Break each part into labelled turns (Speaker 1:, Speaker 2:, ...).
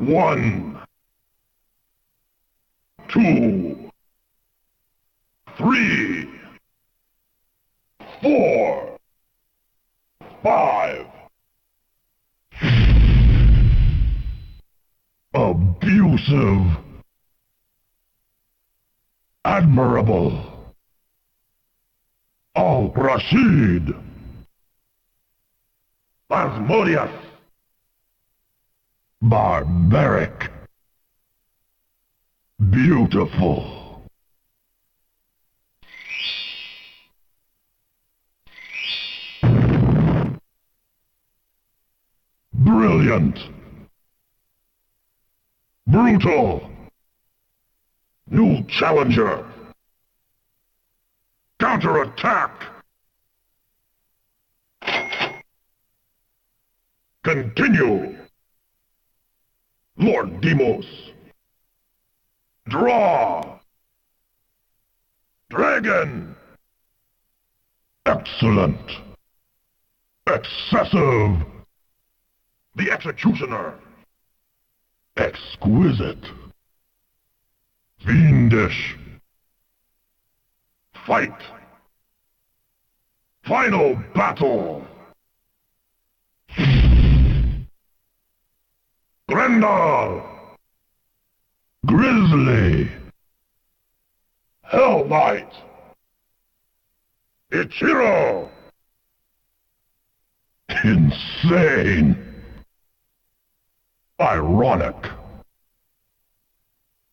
Speaker 1: 1, 2, 3, 4, 5. Abusive. Admirable. Al-Rashid. Asmodeus. Barbaric. Beautiful. Brilliant. Brutal. New challenger. Counterattack. Continue. Lord Demos. Draw. Dragon. Excellent. Excessive. The Executioner. Exquisite. Fiendish. Fight. Final battle. Grendel. Grizzly. Hell Knight. Ichiro. Insane. Ironic.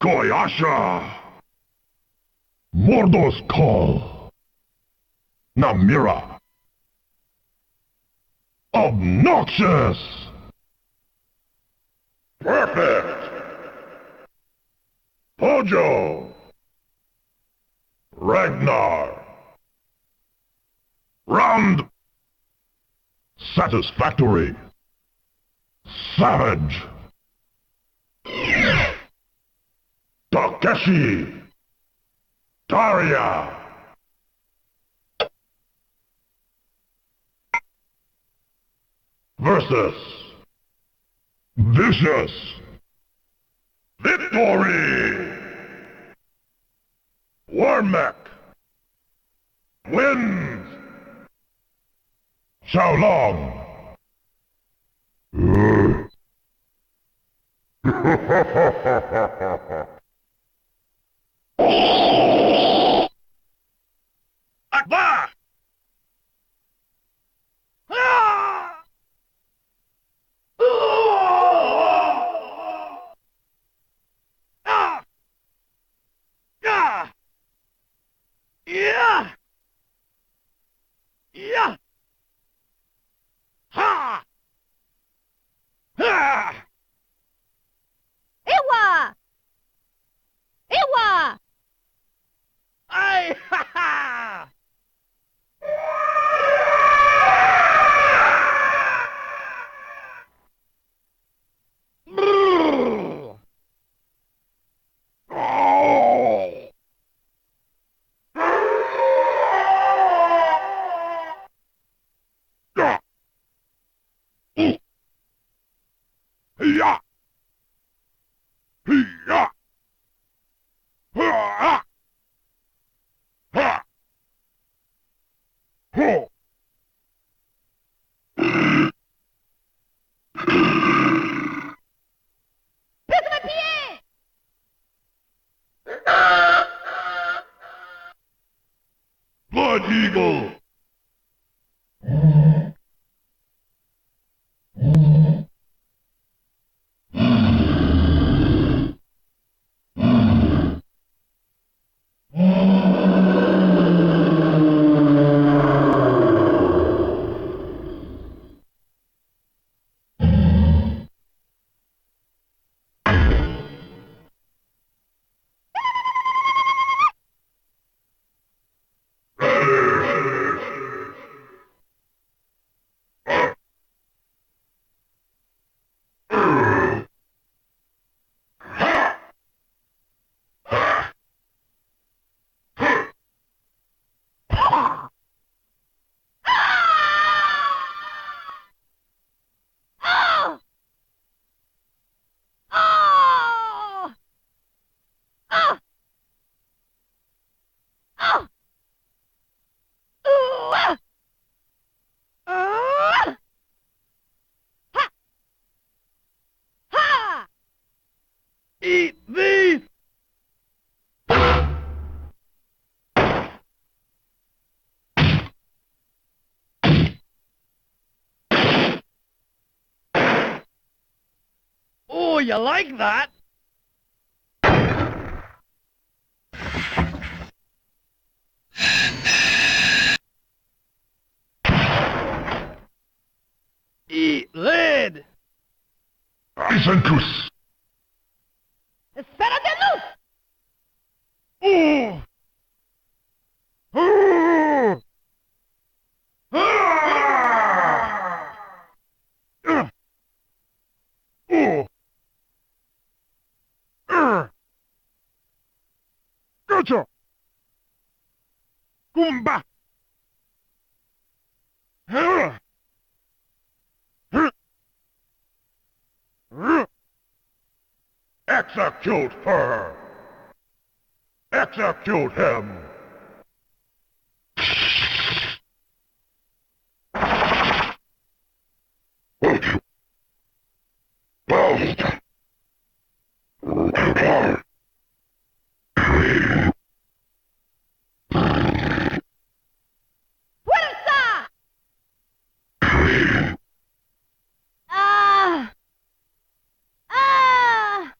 Speaker 1: Koyasha. Mordo's Call. Namira. Obnoxious. Perfect. Pojo. Ragnar. Round. Satisfactory. Savage. Takeshi. Daria. Versus. Vicious. Victory. Warmack. Wins. Xiaolong. Akbar! Ah! Ah! Ah! Yeah! Yeah! Ha! Ha!
Speaker 2: Ewa! Ewa!
Speaker 1: Ay! Ha ha! Brrr! Oh! Ah! Yeah! Yeah! Ha! Ha! Ho!
Speaker 2: Pésame pie!
Speaker 1: Blood Eagle!
Speaker 3: Oh, you like that? Eat lead!
Speaker 1: Isenkus.
Speaker 2: Esfera de luz.
Speaker 1: Oh. Oh. Ah. Oh. Gotcha. Kumba. Huh. Huh. Huh. Execute her. Execute him.
Speaker 2: Fuerza. Ah. Ah.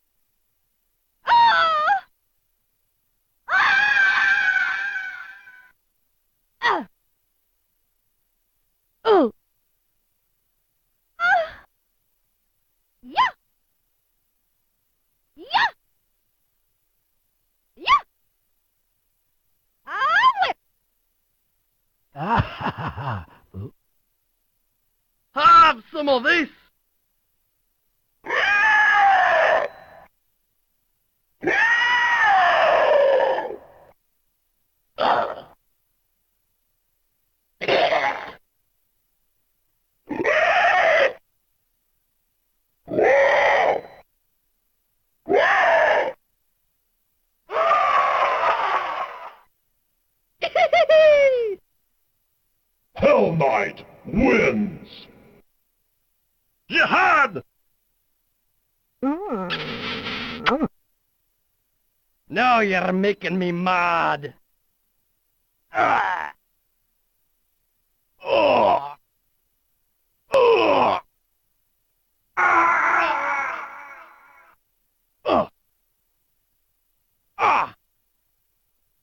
Speaker 2: Ah. Ah. Oh. Ah. Yeah. Yeah. Yeah. Ah, well.
Speaker 3: Have some of this!
Speaker 1: Hell Knight wins.
Speaker 3: Jihad! Now you're making me mad. Ah. Oh. Oh. Ah. Oh. Ah.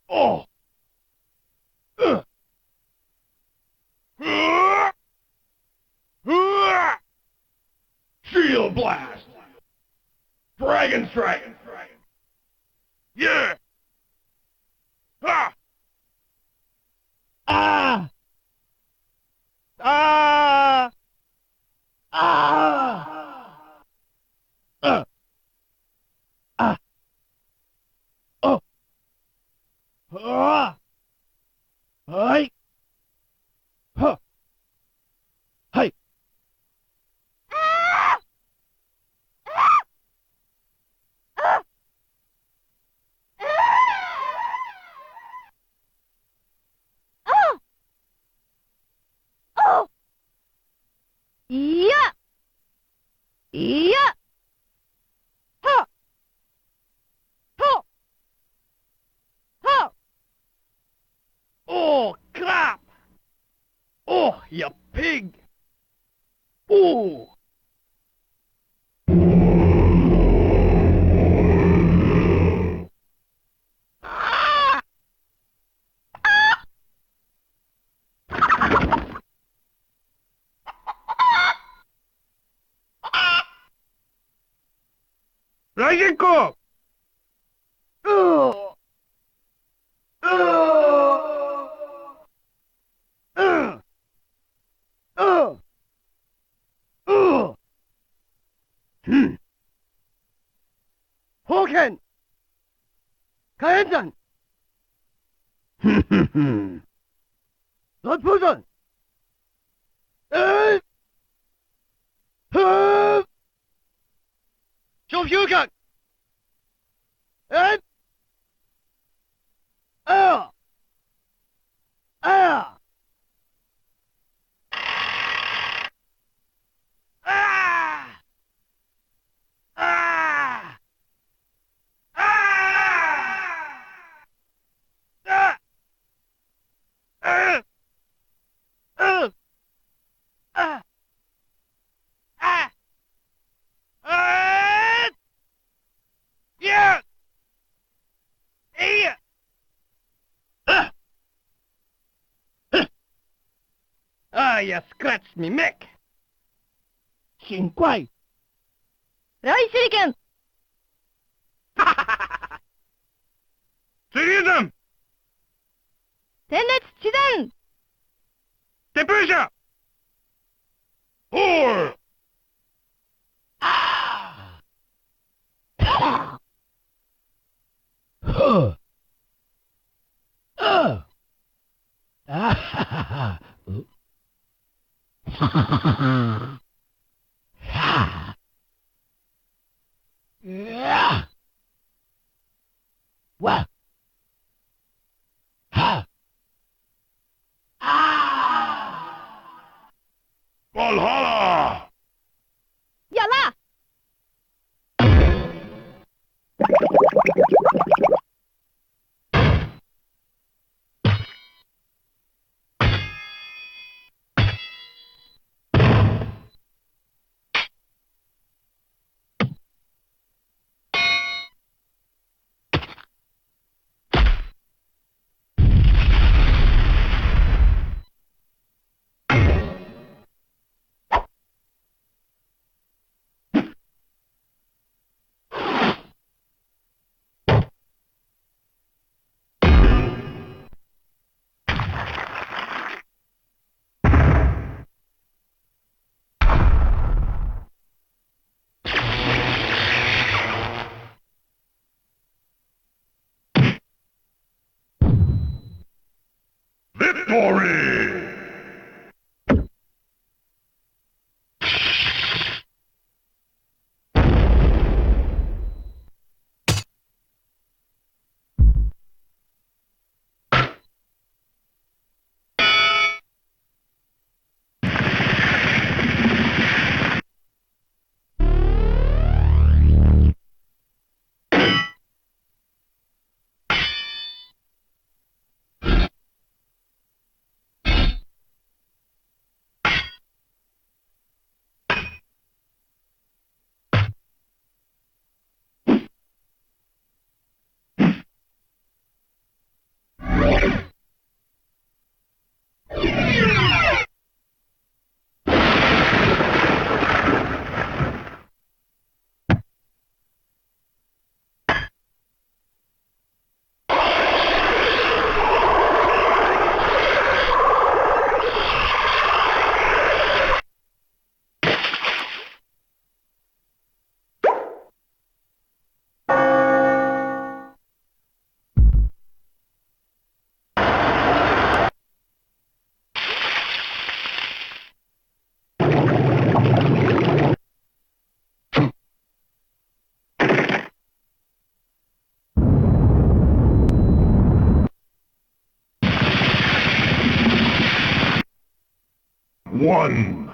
Speaker 3: Oh.
Speaker 1: Shield blast. Dragon strike. Yeah. Ah.
Speaker 3: Ah. Ah. Ah. Ah. Oh. Ah. Hey. Huh. Hey.
Speaker 2: Ah. Ah. Ah. Oh. Oh. Yeah. Yeah. Ha. Ha. Ha.
Speaker 3: Oh, crap! Oh, you pig! Oh! Ah!
Speaker 1: Rajenko.
Speaker 3: Oh! Oh! Oh! Oh! Oh! Håkan! Kajensen! Rådpusen! Sjovfjukan! Ah! Ah! Ah! Ah! Ah! Ah! Ah! Ah! Ah! Ah! Ah! Ah, you scratched me, Mick.
Speaker 4: 心怪。
Speaker 2: 雷手裏剣
Speaker 1: Citizen!
Speaker 2: 天烈自然
Speaker 1: Depusha! Or!
Speaker 4: Huh. Ah, ha, ha, ha. Ha. Yeah. What? Ha. Ah.
Speaker 1: Valhalla!
Speaker 2: やら
Speaker 1: Victory! One.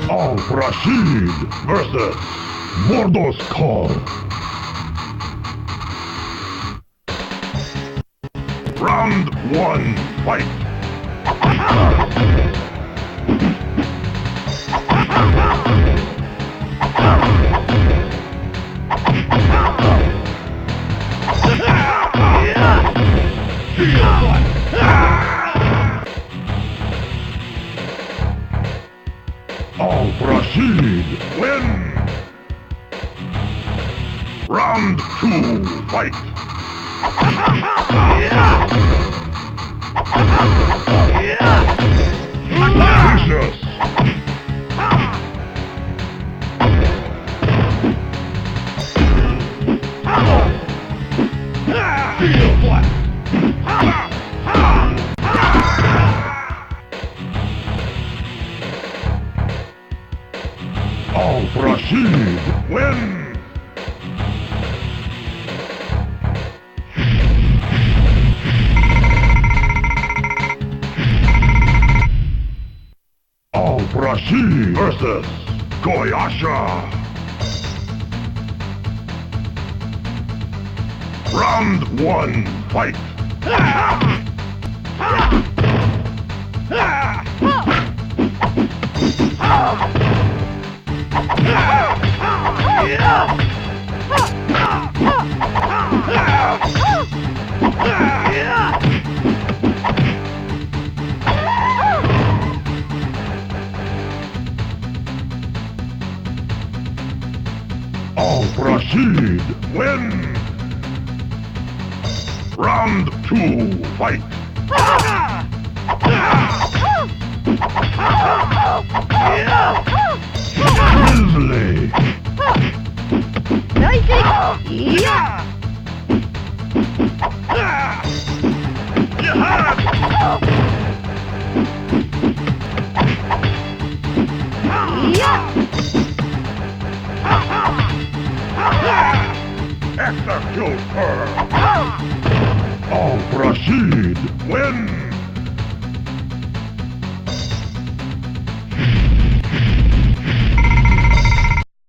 Speaker 1: Al-Rashid versus Mordos Khan. Round one, fight! Al-Rashid win! Round two, fight! Vicious! Al-Rashid win! Rashid versus Koyasha. Round 1, fight. Al-Rashid win. Round 2, fight. Grizzly.
Speaker 2: 大正義いや いや
Speaker 1: Execute her. Al-Rashid win.